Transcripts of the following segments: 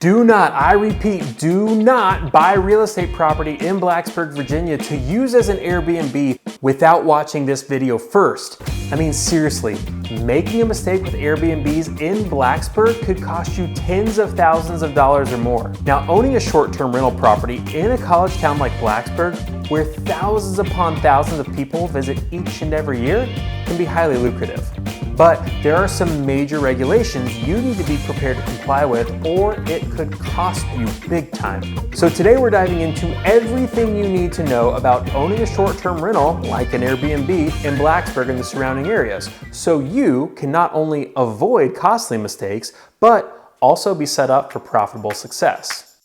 Do not, I repeat, do not buy real estate property in Blacksburg, Virginia to use as an Airbnb without watching this video first. I mean, seriously, making a mistake with Airbnbs in Blacksburg could cost you tens of thousands of dollars or more. Now, owning a short-term rental property in a college town like Blacksburg, where thousands upon thousands of people visit each and every year, can be highly lucrative. But there are some major regulations you need to be prepared to comply with, or it could cost you big time. So today we're diving into everything you need to know about owning a short-term rental like an Airbnb in Blacksburg and the surrounding areas, so you can not only avoid costly mistakes, but also be set up for profitable success.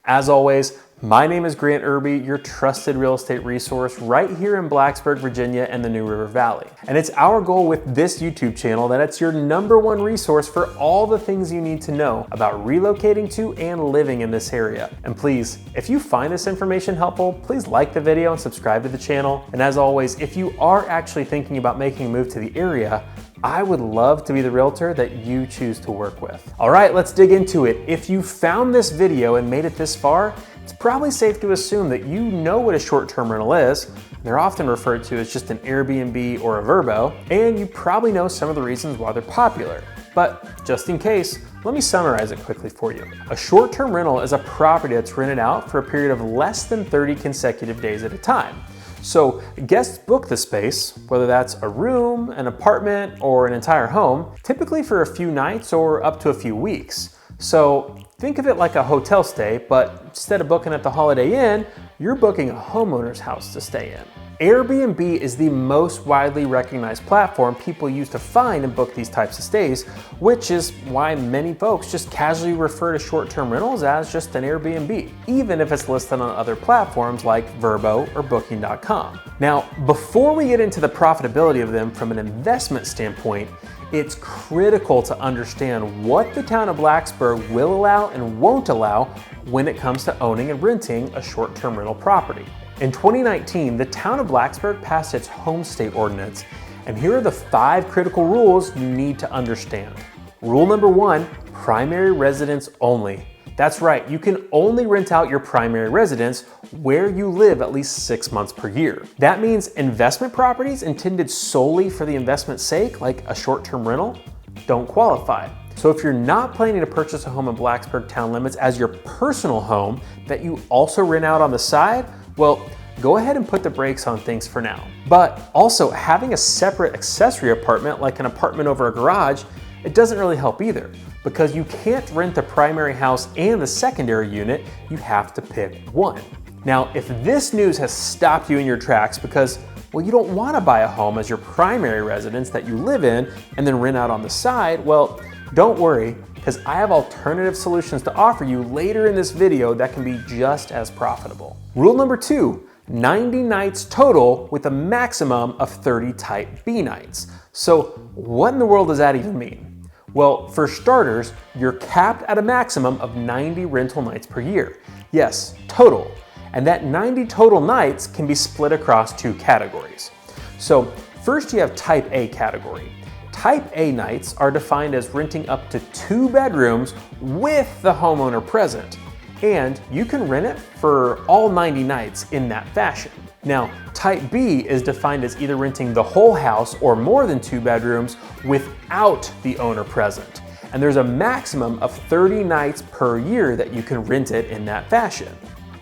As always, my name is Grant Irby, your trusted real estate resource right here in Blacksburg, Virginia and the New River Valley. And it's our goal with this YouTube channel that it's your #1 resource for all the things you need to know about relocating to and living in this area. And please, if you find this information helpful, please like the video and subscribe to the channel. And as always, if you are actually thinking about making a move to the area, I would love to be the realtor that you choose to work with. All right, let's dig into it. If you found this video and made it this far, it's probably safe to assume that you know what a short-term rental is. They're often referred to as just an Airbnb or a VRBO, and you probably know some of the reasons why they're popular. But just in case, let me summarize it quickly for you. A short-term rental is a property that's rented out for a period of less than 30 consecutive days at a time. So guests book the space, whether that's a room, an apartment, or an entire home, typically for a few nights or up to a few weeks. So think of it like a hotel stay, but instead of booking at the Holiday Inn, you're booking a homeowner's house to stay in. Airbnb is the most widely recognized platform people use to find and book these types of stays, which is why many folks just casually refer to short-term rentals as just an Airbnb, even if it's listed on other platforms like VRBO or Booking.com. Now, before we get into the profitability of them from an investment standpoint, it's critical to understand what the town of Blacksburg will allow and won't allow when it comes to owning and renting a short-term rental property. In 2019, the town of Blacksburg passed its Homestay ordinance, and here are the 5 critical rules you need to understand. Rule number 1, primary residence only. That's right, you can only rent out your primary residence where you live at least 6 months per year. That means investment properties intended solely for the investment's sake, like a short-term rental, don't qualify. So if you're not planning to purchase a home in Blacksburg town limits as your personal home that you also rent out on the side, well, go ahead and put the brakes on things for now. But also, having a separate accessory apartment like an apartment over a garage, it doesn't really help either, because you can't rent the primary house and the secondary unit, you have to pick one. Now, if this news has stopped you in your tracks because, well, you don't want to buy a home as your primary residence that you live in and then rent out on the side, well, don't worry, because I have alternative solutions to offer you later in this video that can be just as profitable. Rule number 2, 90 nights total with a maximum of 30 type B nights. So what in the world does that even mean? Well, for starters, you're capped at a maximum of 90 rental nights per year. Yes, total. And that 90 total nights can be split across 2 categories. So first you have type A category. Type A nights are defined as renting up to 2 bedrooms with the homeowner present, and you can rent it for all 90 nights in that fashion. Now, Type B is defined as either renting the whole house or more than 2 bedrooms without the owner present, and there's a maximum of 30 nights per year that you can rent it in that fashion.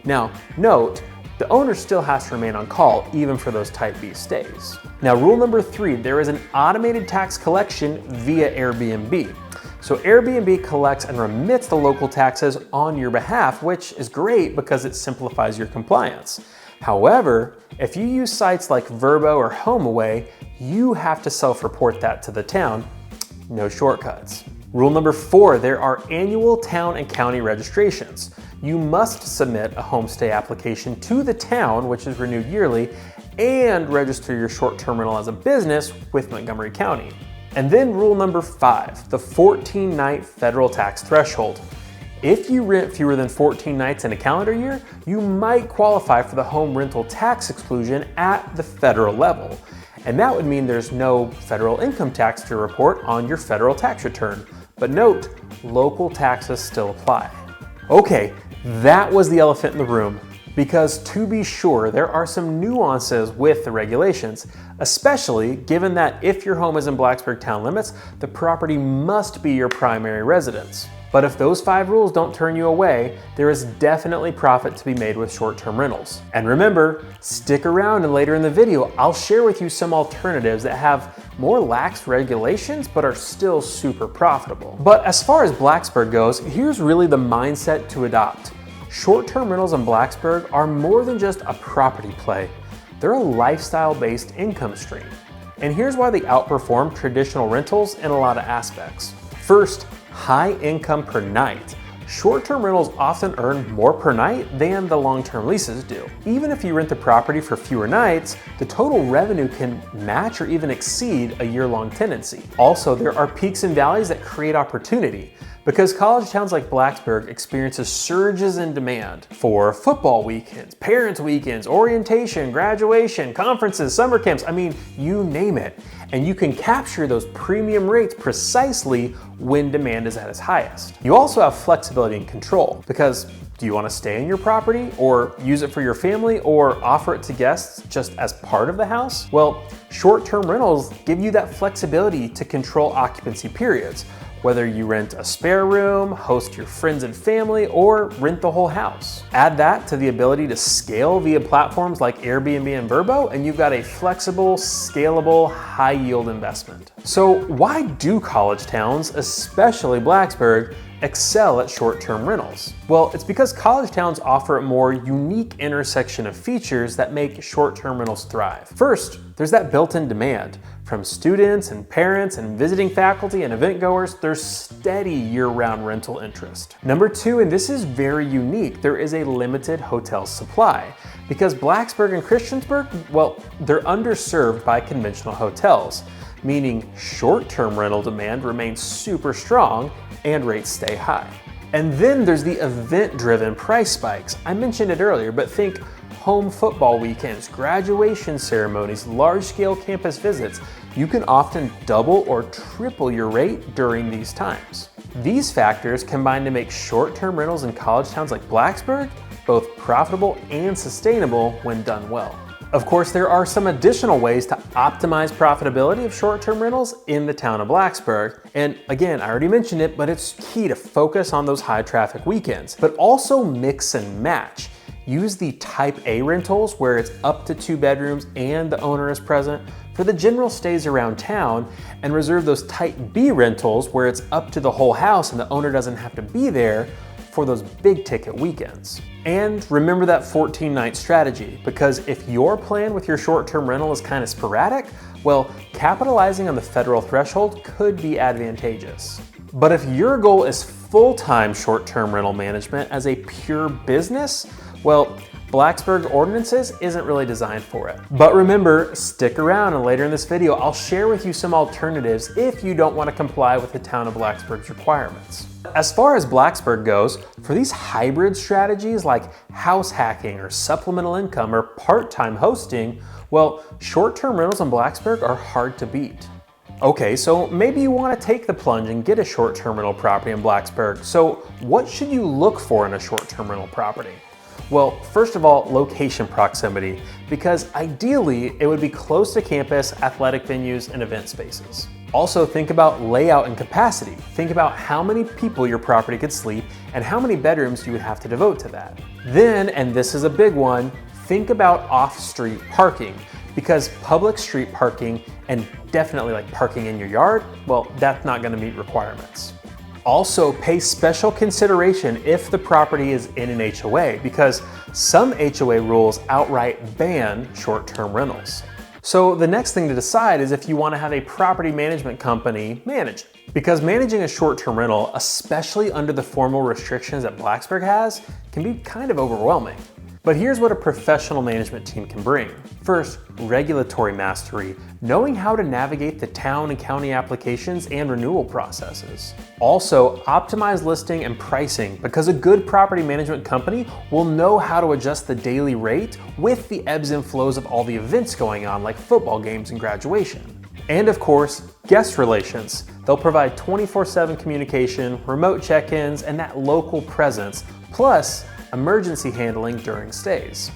Now, note, the owner still has to remain on call even for those Type B stays. Now, rule number 3, there is an automated tax collection via Airbnb. So Airbnb collects and remits the local taxes on your behalf, which is great because it simplifies your compliance. However, if you use sites like VRBO or HomeAway, you have to self-report that to the town. No shortcuts. Rule number 4, there are annual town and county registrations. You must submit a homestay application to the town, which is renewed yearly, and register your short-term rental as a business with Montgomery County. And then rule number 5, the 14-night federal tax threshold. If you rent fewer than 14 nights in a calendar year, you might qualify for the home rental tax exclusion at the federal level. And that would mean there's no federal income tax to report on your federal tax return. But note, local taxes still apply. Okay, that was the elephant in the room. Because to be sure, there are some nuances with the regulations, especially given that if your home is in Blacksburg town limits, the property must be your primary residence. But if those 5 rules don't turn you away, there is definitely profit to be made with short-term rentals. And remember, stick around and later in the video, I'll share with you some alternatives that have more lax regulations but are still super profitable. But as far as Blacksburg goes, here's really the mindset to adopt. Short-term rentals in Blacksburg are more than just a property play. They're a lifestyle-based income stream. And here's why they outperform traditional rentals in a lot of aspects. First, high income per night. Short-term rentals often earn more per night than the long-term leases do. Even if you rent the property for fewer nights, the total revenue can match or even exceed a year-long tenancy. Also, there are peaks and valleys that create opportunity. Because college towns like Blacksburg experiences surges in demand for football weekends, parents' weekends, orientation, graduation, conferences, summer camps, I mean, you name it. And you can capture those premium rates precisely when demand is at its highest. You also have flexibility and control because do you want to stay in your property or use it for your family or offer it to guests just as part of the house? Well, short-term rentals give you that flexibility to control occupancy periods. Whether you rent a spare room, host your friends and family, or rent the whole house. Add that to the ability to scale via platforms like Airbnb and VRBO, and you've got a flexible, scalable, high-yield investment. So why do college towns, especially Blacksburg, excel at short-term rentals? Well, it's because college towns offer a more unique intersection of features that make short-term rentals thrive. First, there's that built-in demand. From students and parents and visiting faculty and event goers, there's steady year-round rental interest. Number 2, and this is very unique, there is a limited hotel supply. Because Blacksburg and Christiansburg, well, they're underserved by conventional hotels, meaning short-term rental demand remains super strong and rates stay high. And then there's the event-driven price spikes. I mentioned it earlier, but think home football weekends, graduation ceremonies, large-scale campus visits. You can often double or triple your rate during these times. These factors combine to make short-term rentals in college towns like Blacksburg both profitable and sustainable when done well. Of course, there are some additional ways to optimize profitability of short-term rentals in the town of Blacksburg. And again, I already mentioned it, but it's key to focus on those high traffic weekends, but also mix and match. Use the type A rentals where it's up to 2 bedrooms and the owner is present for the general stays around town, and reserve those type B rentals where it's up to the whole house and the owner doesn't have to be there for those big ticket weekends. And remember that 14-night strategy, because if your plan with your short-term rental is kind of sporadic, well, capitalizing on the federal threshold could be advantageous. But if your goal is full-time short-term rental management as a pure business, well, Blacksburg's ordinances isn't really designed for it. But remember, stick around and later in this video, I'll share with you some alternatives if you don't want to comply with the town of Blacksburg's requirements. As far as Blacksburg goes, for these hybrid strategies like house hacking or supplemental income or part-time hosting, well, short-term rentals in Blacksburg are hard to beat. Okay, so maybe you want to take the plunge and get a short-term rental property in Blacksburg. So what should you look for in a short-term rental property? Well, first of all, location proximity, because ideally it would be close to campus, athletic venues, and event spaces. Also think about layout and capacity. Think about how many people your property could sleep and how many bedrooms you would have to devote to that. Then, and this is a big one, think about off-street parking, because public street parking and definitely like parking in your yard, well, that's not going to meet requirements. Also, pay special consideration if the property is in an HOA, because some HOA rules outright ban short-term rentals. So the next thing to decide is if you want to have a property management company manage it. Because managing a short-term rental, especially under the formal restrictions that Blacksburg has, can be kind of overwhelming. But here's what a professional management team can bring. First, regulatory mastery, knowing how to navigate the town and county applications and renewal processes. Also, optimize listing and pricing, because a good property management company will know how to adjust the daily rate with the ebbs and flows of all the events going on, like football games and graduation. And of course, guest relations. They'll provide 24/7 communication, remote check-ins, and that local presence, plus emergency handling during stays.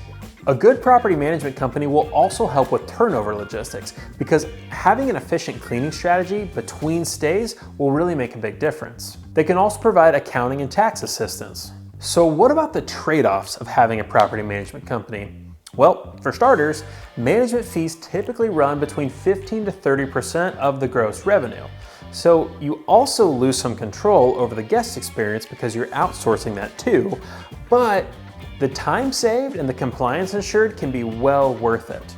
A good property management company will also help with turnover logistics, because having an efficient cleaning strategy between stays will really make a big difference. They can also provide accounting and tax assistance. So what about the trade-offs of having a property management company? Well, for starters, management fees typically run between 15 to 30% of the gross revenue. So you also lose some control over the guest experience because you're outsourcing that too, but the time saved and the compliance ensured can be well worth it.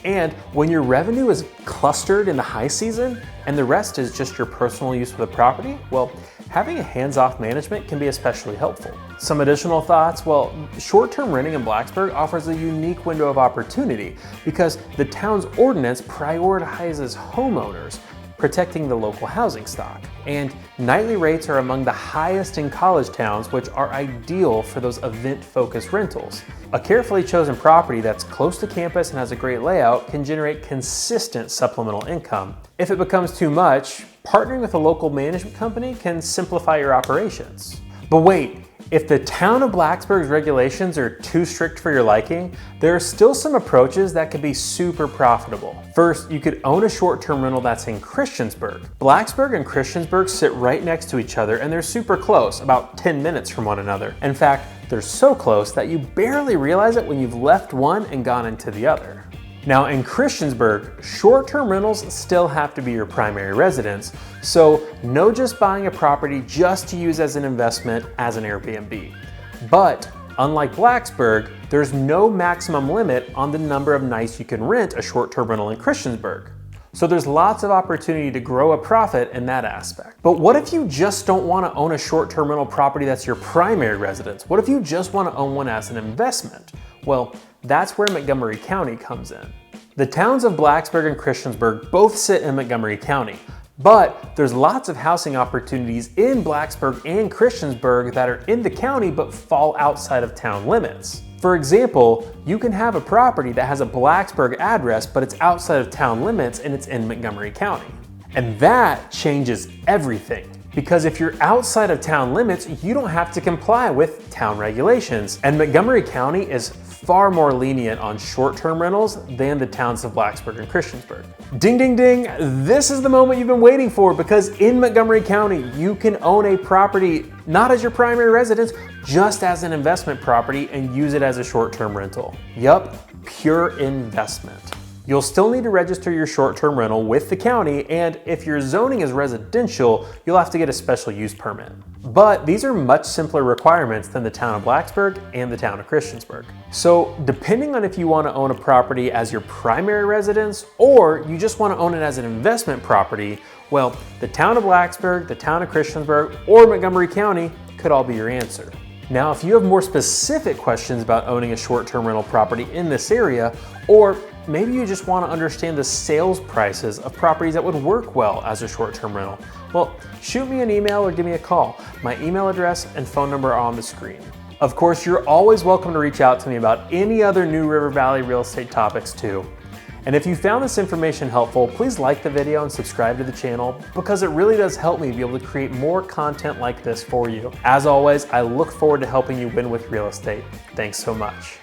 And when your revenue is clustered in the high season and the rest is just your personal use of the property, well, having a hands-off management can be especially helpful. Some additional thoughts, well, short-term renting in Blacksburg offers a unique window of opportunity because the town's ordinance prioritizes homeowners, protecting the local housing stock. And nightly rates are among the highest in college towns, which are ideal for those event-focused rentals. A carefully chosen property that's close to campus and has a great layout can generate consistent supplemental income. If it becomes too much, partnering with a local management company can simplify your operations. But wait, if the town of Blacksburg's regulations are too strict for your liking, there are still some approaches that could be super profitable. First, you could own a short-term rental that's in Christiansburg. Blacksburg and Christiansburg sit right next to each other and they're super close, about 10 minutes from one another. In fact, they're so close that you barely realize it when you've left one and gone into the other. Now in Christiansburg, short-term rentals still have to be your primary residence, so no just buying a property just to use as an investment as an Airbnb. But unlike Blacksburg, there's no maximum limit on the number of nights you can rent a short-term rental in Christiansburg. So there's lots of opportunity to grow a profit in that aspect. But what if you just don't want to own a short-term rental property that's your primary residence? What if you just want to own one as an investment? Well, that's where Montgomery County comes in. The towns of Blacksburg and Christiansburg both sit in Montgomery County, but there's lots of housing opportunities in Blacksburg and Christiansburg that are in the county but fall outside of town limits. For example, you can have a property that has a Blacksburg address, but it's outside of town limits and it's in Montgomery County. And that changes everything. Because if you're outside of town limits, you don't have to comply with town regulations. And Montgomery County is far more lenient on short-term rentals than the towns of Blacksburg and Christiansburg. Ding, ding, ding. This is the moment you've been waiting for, because in Montgomery County, you can own a property not as your primary residence, just as an investment property and use it as a short-term rental. Yup, pure investment. You'll still need to register your short-term rental with the county, and if your zoning is residential, you'll have to get a special use permit. But these are much simpler requirements than the town of Blacksburg and the town of Christiansburg. So depending on if you want to own a property as your primary residence or you just want to own it as an investment property, well, the town of Blacksburg, the town of Christiansburg, or Montgomery County could all be your answer. Now, if you have more specific questions about owning a short-term rental property in this area, or maybe you just want to understand the sales prices of properties that would work well as a short-term rental, well, shoot me an email or give me a call. My email address and phone number are on the screen. Of course, you're always welcome to reach out to me about any other New River Valley real estate topics too. And if you found this information helpful, please like the video and subscribe to the channel, because it really does help me be able to create more content like this for you. As always, I look forward to helping you win with real estate. Thanks so much.